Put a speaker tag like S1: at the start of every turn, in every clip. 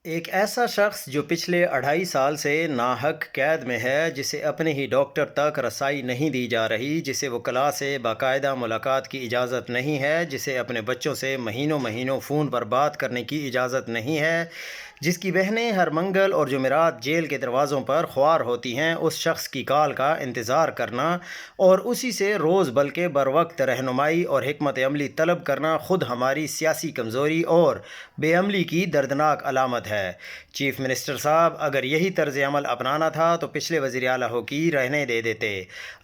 S1: ایک ایسا شخص جو پچھلے 2.5 سال سے ناحق قید میں ہے، جسے اپنے ہی ڈاکٹر تک رسائی نہیں دی جا رہی، جسے وکلاء سے باقاعدہ ملاقات کی اجازت نہیں ہے، جسے اپنے بچوں سے مہینوں مہینوں فون پر بات کرنے کی اجازت نہیں ہے، جس کی بہنیں ہر منگل اور جمعرات جیل کے دروازوں پر خوار ہوتی ہیں، اس شخص کی کال کا انتظار کرنا اور اسی سے روز بلکہ بروقت رہنمائی اور حکمت عملی طلب کرنا خود ہماری سیاسی کمزوری اور بے عملی کی دردناک علامت ہے۔ چیف منسٹر صاحب، اگر یہی طرز عمل اپنانا تھا تو پچھلے وزیر اعلیٰ کی رہنے دے دیتے۔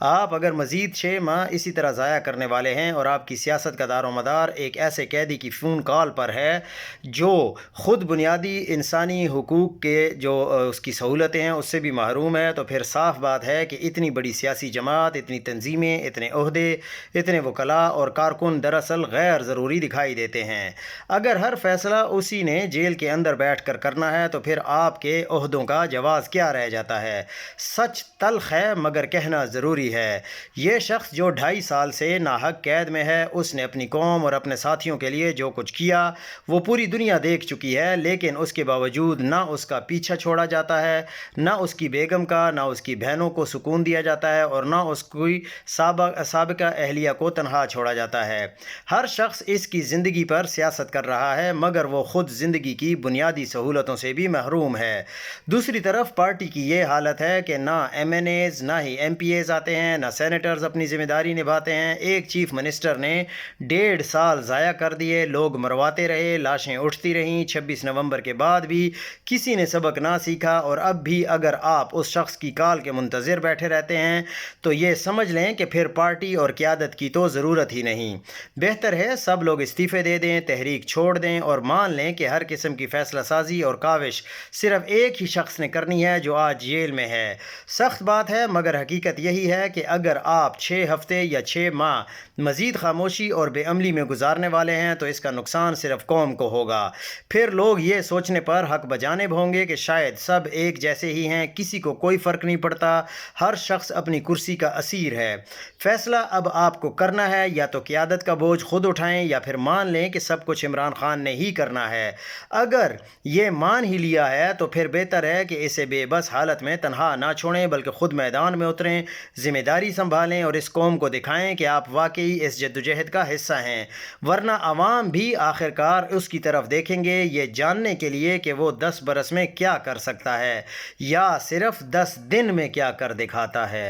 S1: آپ اگر مزید 6 ماہ اسی طرح ضائع کرنے والے ہیں اور آپ کی سیاست کا دار و مدار ایک ایسے قیدی کی فون کال پر ہے جو خود بنیادی انسانی حقوق کے جو اس کی سہولتیں ہیں اس سے بھی محروم ہے، تو پھر صاف بات ہے کہ اتنی بڑی سیاسی جماعت، اتنی تنظیمیں، اتنے عہدے، اتنے وکلاء اور کارکن دراصل غیر ضروری دکھائی دیتے ہیں۔ اگر ہر فیصلہ اسی نے جیل کے اندر بیٹھ کر کرنا ہے تو پھر آپ کے عہدوں کا جواز کیا رہ جاتا ہے؟ سچ تلخ ہے مگر کہنا ضروری ہے۔ یہ شخص جو 2.5 سال سے ناحق قید میں ہے، اس نے اپنی قوم اور اپنے ساتھیوں کے لیے جو کچھ کیا وہ پوری دنیا دیکھ چکی ہے، لیکن اس کے باوجود نہ اس کا پیچھا چھوڑا جاتا ہے، نہ اس کی بیگم کا، نہ اس کی بہنوں کو سکون دیا جاتا ہے اور نہ اس کی سابقہ اہلیہ کو تنہا چھوڑا جاتا ہے۔ ہر شخص اس کی زندگی پر سیاست کر رہا ہے مگر وہ خود زندگی کی بنیادی سہولتوں سے بھی محروم ہے۔ دوسری طرف پارٹی کی یہ حالت ہے کہ نہ ایم این ایز نہ ہی ایم پی ایز آتے ہیں، نہ سینیٹرز اپنی ذمہ داری نبھاتے ہیں۔ ایک چیف منسٹر نے 1.5 سال ضائع کر دیے، لوگ مرواتے رہے، لاشیں اٹھتی رہیں، 26 نومبر کے بعد بھی کسی نے سبق نہ سیکھا، اور اب بھی اگر آپ اس شخص کی کال کے منتظر بیٹھے رہتے ہیں تو یہ سمجھ لیں کہ پھر پارٹی اور قیادت کی تو ضرورت ہی نہیں۔ بہتر ہے سب لوگ استعفے دے دیں، تحریک چھوڑ دیں اور مان لیں کہ ہر قسم کی فیصلہ سازی اور کاوش صرف ایک ہی شخص نے کرنی ہے جو آج جیل میں ہے۔ سخت بات ہے مگر حقیقت یہی ہے کہ اگر آپ 6 ہفتے یا 6 ماہ مزید خاموشی اور بے عملی میں گزارنے والے ہیں تو اس کا نقصان صرف قوم کو ہوگا۔ پھر لوگ یہ سوچنے پر حق بجانب ہوں گے کہ شاید سب ایک جیسے ہی ہیں، کسی کو کوئی فرق نہیں پڑتا، ہر شخص اپنی کرسی کا اسیر ہے۔ فیصلہ اب آپ کو کرنا ہے، یا تو قیادت کا بوجھ خود اٹھائیں یا پھر مان لیں کہ سب کچھ عمران خان نے ہی کرنا ہے۔ اگر یہ مان ہی لیا ہے تو پھر بہتر ہے کہ اسے بے بس حالت میں تنہا نہ چھوڑیں بلکہ خود میدان میں اتریں، ذمہ داری سنبھالیں اور اس قوم کو دکھائیں کہ آپ واقعی اس جدوجہد کا حصہ ہیں، ورنہ عوام بھی آخرکار اس کی طرف دیکھیں گے یہ جاننے کے لیے کہ وہ 10 برس میں کیا کر سکتا ہے یا صرف 10 دن میں کیا کر دکھاتا ہے۔